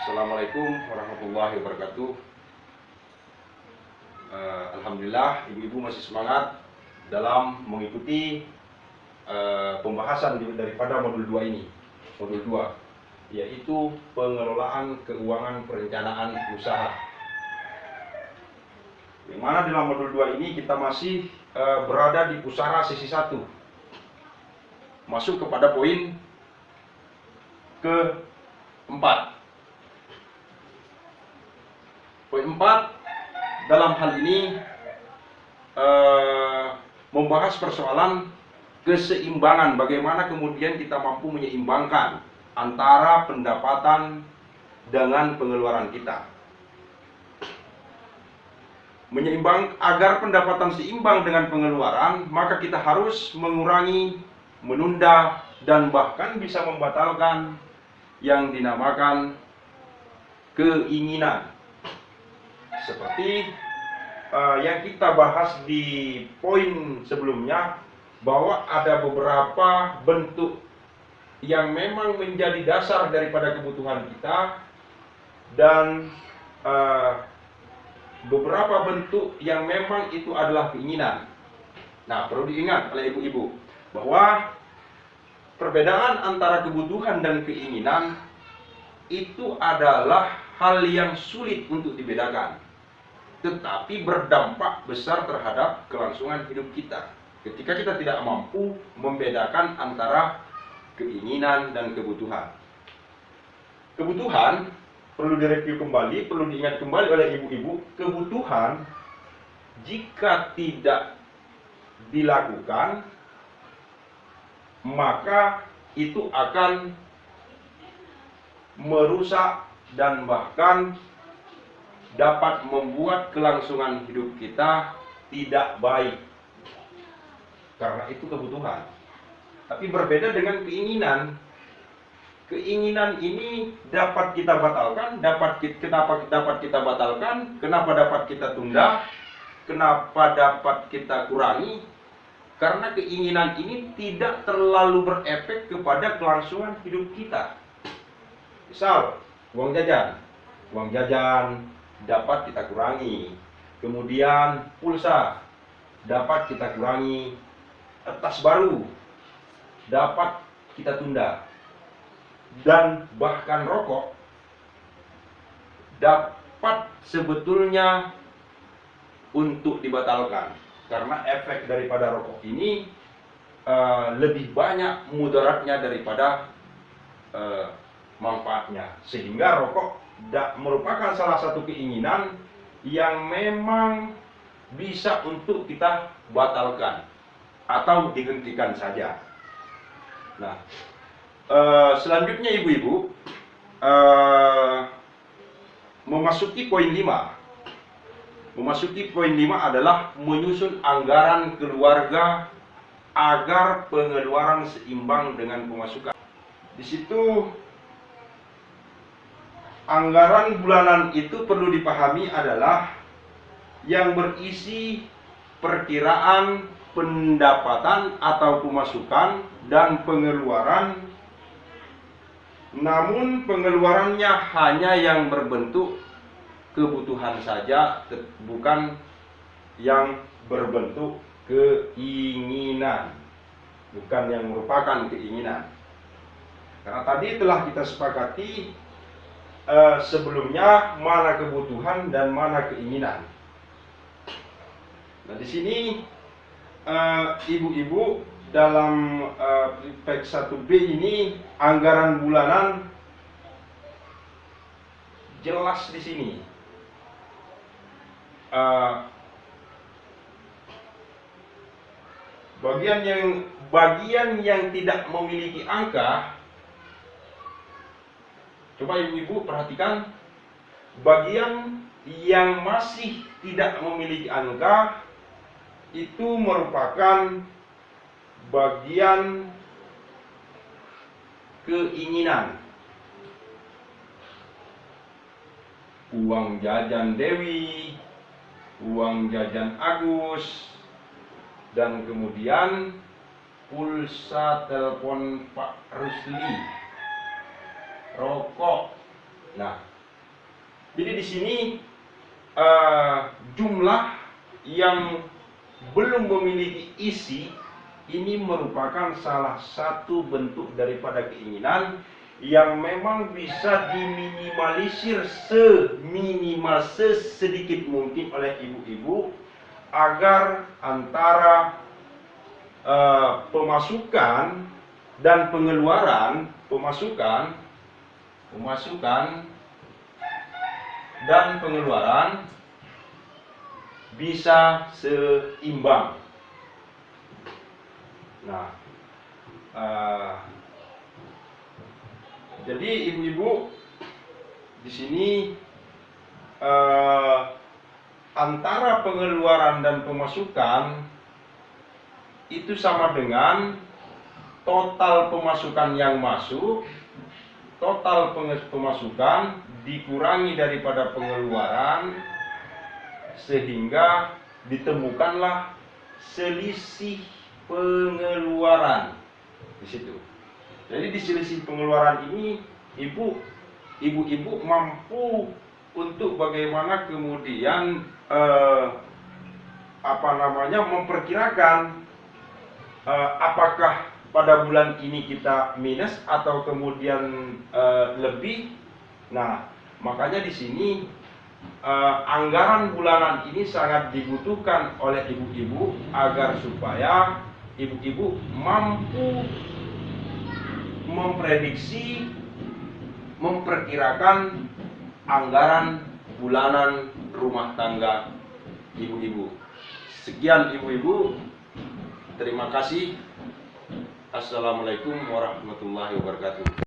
Assalamualaikum warahmatullahi wabarakatuh. Alhamdulillah ibu-ibu masih semangat dalam mengikuti pembahasan daripada modul 2 ini. Modul 2 yaitu pengelolaan keuangan perencanaan usaha. Yang mana dalam modul 2 ini kita masih berada di pusara sesi 1. Masuk kepada poin ke-4. Poin 4 dalam hal ini membahas persoalan keseimbangan, bagaimana kemudian kita mampu menyeimbangkan antara pendapatan dengan pengeluaran kita. Agar pendapatan seimbang dengan pengeluaran, maka kita harus mengurangi, menunda, dan bahkan bisa membatalkan yang dinamakan keinginan. Seperti yang kita bahas di poin sebelumnya, bahwa ada beberapa bentuk yang memang menjadi dasar daripada kebutuhan kita, dan beberapa bentuk yang memang itu adalah keinginan. Nah, perlu diingat oleh ibu-ibu bahwa perbedaan antara kebutuhan dan keinginan itu adalah hal yang sulit untuk dibedakan, tetapi berdampak besar terhadap kelangsungan hidup kita ketika kita tidak mampu membedakan antara keinginan dan kebutuhan. Kebutuhan perlu direview kembali, perlu diingat kembali oleh ibu-ibu. Kebutuhan jika tidak dilakukan, maka itu akan merusak dan bahkan dapat membuat kelangsungan hidup kita tidak baik. Karena itu kebutuhan. Tapi berbeda dengan keinginan. Keinginan ini dapat kita batalkan. Kenapa dapat kita batalkan? Kenapa dapat kita tunda? Kenapa dapat kita kurangi? Karena keinginan ini tidak terlalu berefek kepada kelangsungan hidup kita. Misal, uang jajan. Uang jajan dapat kita kurangi. Kemudian pulsa dapat kita kurangi. Tas baru dapat kita tunda. Dan bahkan rokok dapat sebetulnya untuk dibatalkan, karena efek daripada rokok ini lebih banyak mudaratnya daripada manfaatnya, sehingga rokok merupakan salah satu keinginan yang memang bisa untuk kita batalkan atau dihentikan saja. Nah, selanjutnya ibu-ibu memasuki poin 5. Memasuki poin 5 adalah menyusun anggaran keluarga agar pengeluaran seimbang dengan pemasukan. Di situ anggaran bulanan itu perlu dipahami adalah yang berisi perkiraan pendapatan atau pemasukan dan pengeluaran, namun pengeluarannya hanya yang berbentuk kebutuhan saja, bukan yang berbentuk keinginan, bukan yang merupakan keinginan. Karena tadi telah kita sepakati sebelumnya mana kebutuhan dan mana keinginan. Nah, di sini ibu-ibu dalam PEK 1B ini anggaran bulanan jelas di sini. Bagian yang tidak memiliki angka, coba ibu-ibu perhatikan, bagian yang masih tidak memiliki angka itu merupakan bagian keinginan. Uang jajan Dewi, uang jajan Agus, dan kemudian pulsa telepon Pak Rusli, rokok. Nah, Jadi di sini jumlah yang belum memiliki isi ini merupakan salah satu bentuk daripada keinginan yang memang bisa diminimalisir sesedikit mungkin oleh ibu-ibu agar antara pemasukan dan pengeluaran, pemasukan dan pengeluaran bisa seimbang. Nah, jadi ibu-ibu di sini antara pengeluaran dan pemasukan itu sama dengan total pemasukan yang masuk, total pemasukan dikurangi daripada pengeluaran, sehingga ditemukanlah selisih pengeluaran di situ. Jadi di selisih pengeluaran ini ibu-ibu mampu untuk bagaimana kemudian memperkirakan apakah pada bulan ini kita minus atau kemudian lebih. Nah, makanya di sini anggaran bulanan ini sangat dibutuhkan oleh ibu-ibu agar supaya ibu-ibu mampu memprediksi, memperkirakan anggaran bulanan rumah tangga ibu-ibu. Sekian ibu-ibu, terima kasih. Assalamualaikum warahmatullahi wabarakatuh.